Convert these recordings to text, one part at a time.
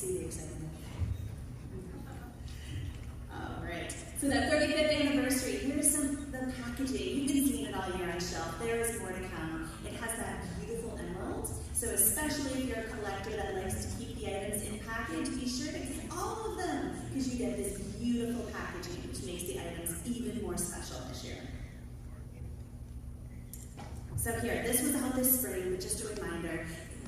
see the excitement. All right. So that 35th anniversary, here's the packaging. You've been seeing it all year on shelf. There is more to come. It has that beautiful emerald. So especially if you're a collector that likes to keep the items in package, be sure to get all of them because you get this beautiful packaging, which makes the items even more special this year. So here, this was out this spring, but just a reminder,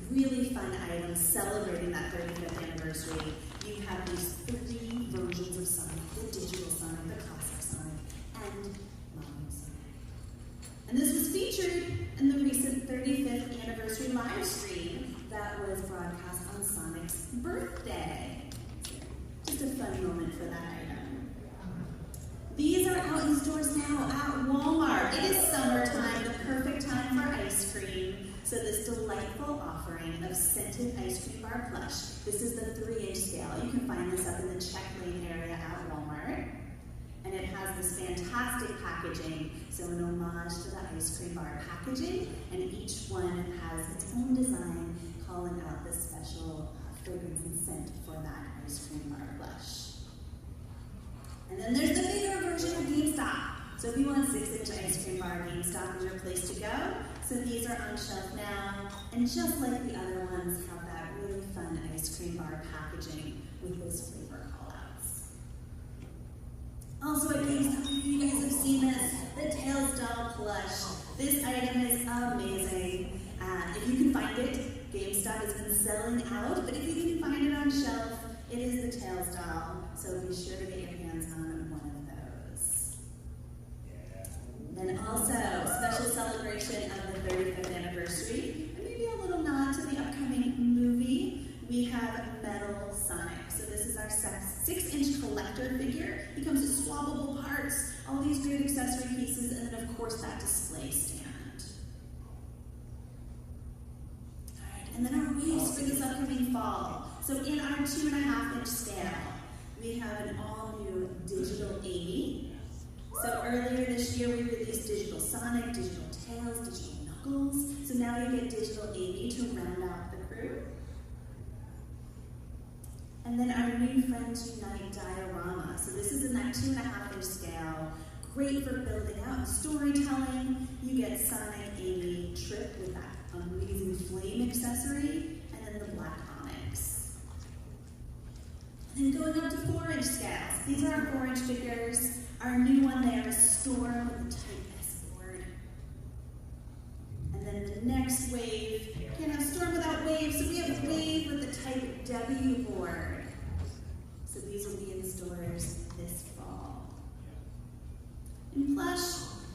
really fun items celebrating that 35th anniversary. You have these 3 versions of Sonic, the digital Sonic, the classic Sonic, and modern Sonic. And this was featured in the recent 35th anniversary live stream that was broadcast on Sonic's birthday. Just a fun moment for that item. These are out in stores now at Walmart. It is summertime, the perfect time for ice cream. So this delightful offering of scented ice cream bar plush. This is the 3-inch scale. You can find this up in the check lane area at Walmart. And it has this fantastic packaging, so an homage to the ice cream bar packaging, and each one has its own design calling out the special fragrance and scent for that ice cream bar plush. And then there's the bigger version of GameStop. So if you want a 6-inch ice cream bar, GameStop is your place to go. So these are on shelf now, and just like the other ones, have that really fun ice cream bar packaging with those flavor callouts. Also at GameStop, you guys have seen this, the Tails doll plush. This item is amazing. If you can find it, GameStop has been selling out, but if you can find it on shelf, it is the Tails doll. So be sure to get your hands on one of those. Then also, special celebration of the 35th anniversary, and maybe a little nod to the upcoming movie. We have Metal Sonic. So this is our 6-inch collector figure. He comes with swappable parts, all these great accessory pieces, and then of course that display stand. All right, and then our waves for this upcoming fall. So in our 2.5-inch scale, we have an all-new digital 80. So earlier this year, we released Digital Sonic, Digital Tails, Digital Knuckles. So now you get Digital 80 to round out the crew. And then our new Friends Unite diorama. So this is in that 2.5-inch scale. Great for building out and storytelling. You get Sonic 80 Trip with that amazing flame accessory, and then the Black Onyx. And then going up to 4-inch scales. These are our 4-inch figures. Our new one there is Storm with the Type S board. And then the next wave, can't have Storm without Wave, so we have Wave with the Type W board. So these will be in stores this fall. In plush,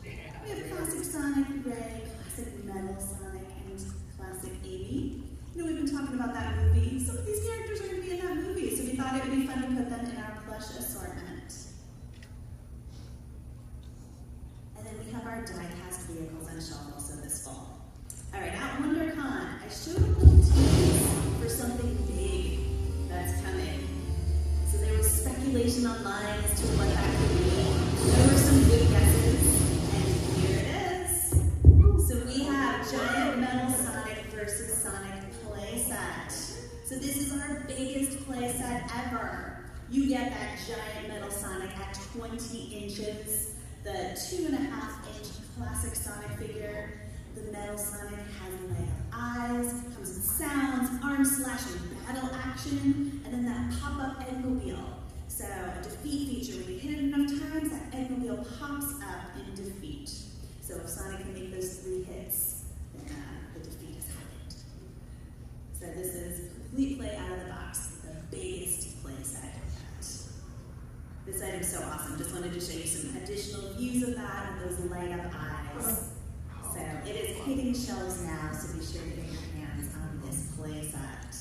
we have Classic Sonic Ray, Classic Metal Sonic, and Classic 80. You know, we've been talking about that movie. Some of these characters are going to be in that movie, so we thought it would be fun to put them in our plush assortment. And then we have our die-cast vehicles on shelf also this fall. All right, at WonderCon, I showed a little tease for something big that's coming. So there was speculation online as to what that could be. There were some good guesses, and here it is. So we have Giant Metal Sonic versus Sonic playset. So this is our biggest playset ever. You get that Giant Metal Sonic at 20 inches, the 2.5-inch classic Sonic figure. The Metal Sonic has light up eyes, comes with sounds, arm slashing battle action, and then that pop-up Eggmobile. So a defeat feature, when you hit it enough times, that Eggmobile pops up in defeat. So if Sonic can make those 3 hits, then the defeat has happened. So this is complete play out of the box, the biggest play set yet. This item's so awesome. Just wanted to show you some additional views of that with those light up eyes. So it is hitting shelves now, so be sure to get your hands on this play set.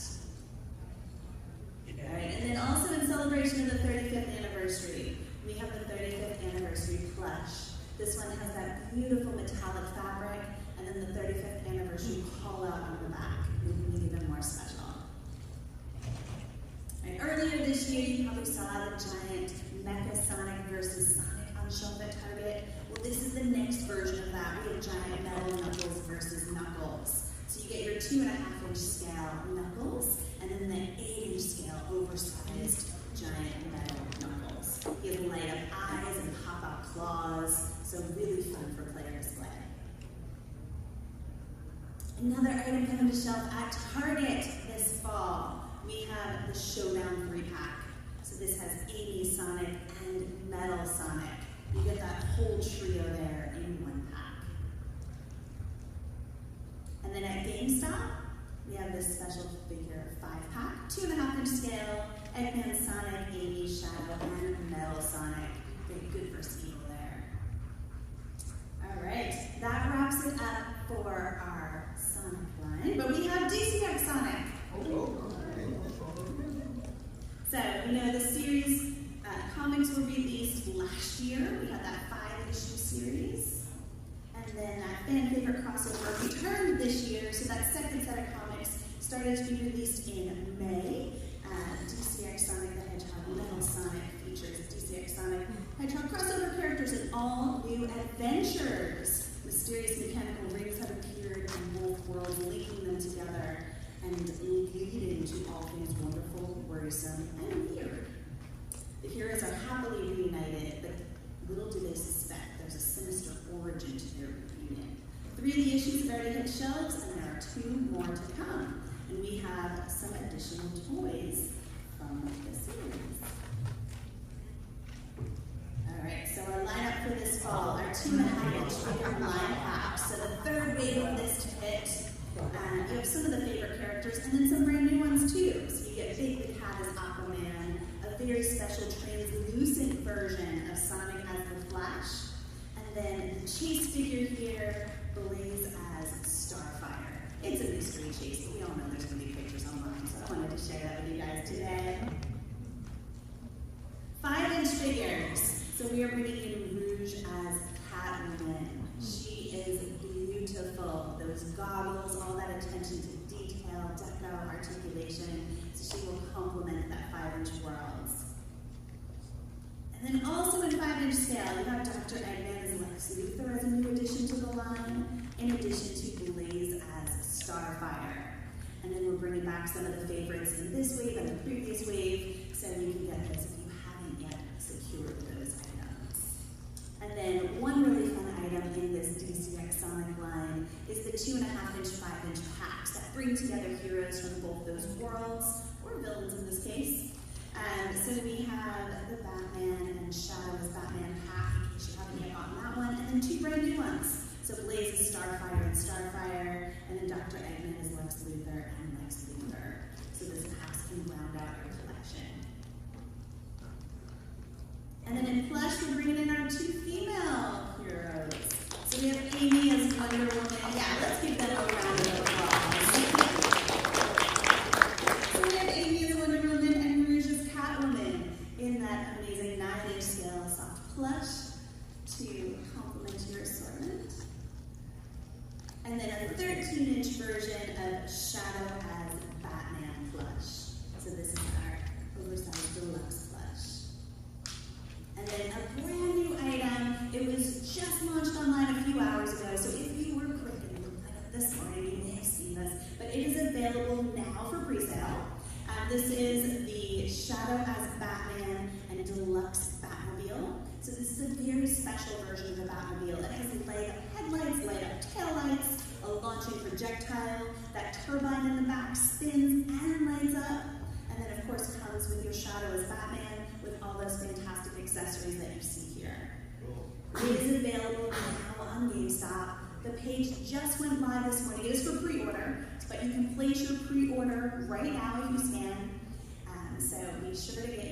All right, and then also in celebration of the 35th anniversary, we have the 35th anniversary plush. This one has that beautiful metallic fabric, and then the 35th anniversary call out on the back, making it even more special. And earlier this year, you probably saw the giant Mecha Sonic versus Sonic on shelf at Target. Well, this is the next version of that. We have Giant Metal Knuckles versus Knuckles. So you get your 2.5-inch scale knuckles, and then the 8-inch scale oversized giant metal knuckles. You have light up eyes and pop out claws, so really fun for player display. Another item coming to shelf at Target this fall. We have the Showdown 3-pack. So this has Amy Sonic and Metal Sonic. You get that whole trio there in one pack. And then at GameStop, we have this special figure 5-pack, 2.5-inch scale, Eggman Sonic, Amy, Shadow, and Metal Sonic. Very good for evil there. All right, that wraps it up for our Sonic line, but we have DCX Sonic. So, you know, the series comics were released last year. We had that 5-issue series. And then that fan favorite crossover returned this year, so that second set of comics started to be released in May. DCX Sonic the Hedgehog, Metal Sonic features DCX Sonic Hedgehog crossover characters in all new adventures. Mysterious mechanical rings have appeared in both worlds, linking them together and leading to all things wonderful, worrisome, and weird. The heroes are happily reunited, but little do they suspect there's a sinister origin to their reunion. 3 of the issues have already hit shelves, and there are 2 more to come. And we have some additional toys from the series. All right, so our lineup for this fall, our 2.5-inch figure line pack. So the third wave of this to hit. You have some of the favorite characters, and then some brand new ones too. So you get Big the Cat as Aquaman, a very special translucent version of Sonic as the Flash, and then the chase figure here, Blaze as Starfire. It's a mystery chase, but we all know there's going to be pictures online, so I wanted to share that with you guys today. 5-inch figures. So we are bringing in Rouge as Catwoman. She is beautiful. Those goggles, all that attention to detail, deco, articulation. So she will complement that 5-inch world. And then also in 5-inch scale, you have Dr. Eggman as Lex Luthor as a new addition to the line, in addition to Blaze as Starfire. And then we're bringing back some of the favorites in this wave and the previous wave, so you can get those if you haven't yet secured those items. And then one really fun item in this DCX Sonic line is the 2.5-inch, 5-inch packs that bring together heroes from both those worlds, or villains in this case. So we have the Batman and Shadow as Batman pack, in case you haven't yet gotten that one, and then 2 brand new ones. So Blaze is Starfire and Starfire, and then Dr. Eggman is Lex Luthor and Lex Luthor. So those packs can round out your collection. And then in plush, we're bringing in our 2 female heroes. So we have Amy as Wonder Woman. Yeah, let's give them a round of applause. So we have Amy as Wonder Woman and Rouge as Catwoman in that amazing 9-inch scale soft plush to complement your assortment. And then a 13-inch version of Shadow as Batman plush. So this is our oversized deluxe plush. And then a brand new item. It was just launched online a few hours ago, so if you were quick and looked at it this morning, you may have seen this, but it is available now for pre-sale. This is the Shadow as Batman and Deluxe Batmobile. So this is a very special version of the Batmobile. It has light up headlights, light up taillights, a launching projectile, that turbine in the back spins and lights up, and then of course comes with your Shadow as Batman with all those fantastic accessories that you see here. It is available now on GameStop. The page just went live this morning. It is for pre-order, but you can place your pre-order right now if you scan. So be sure to get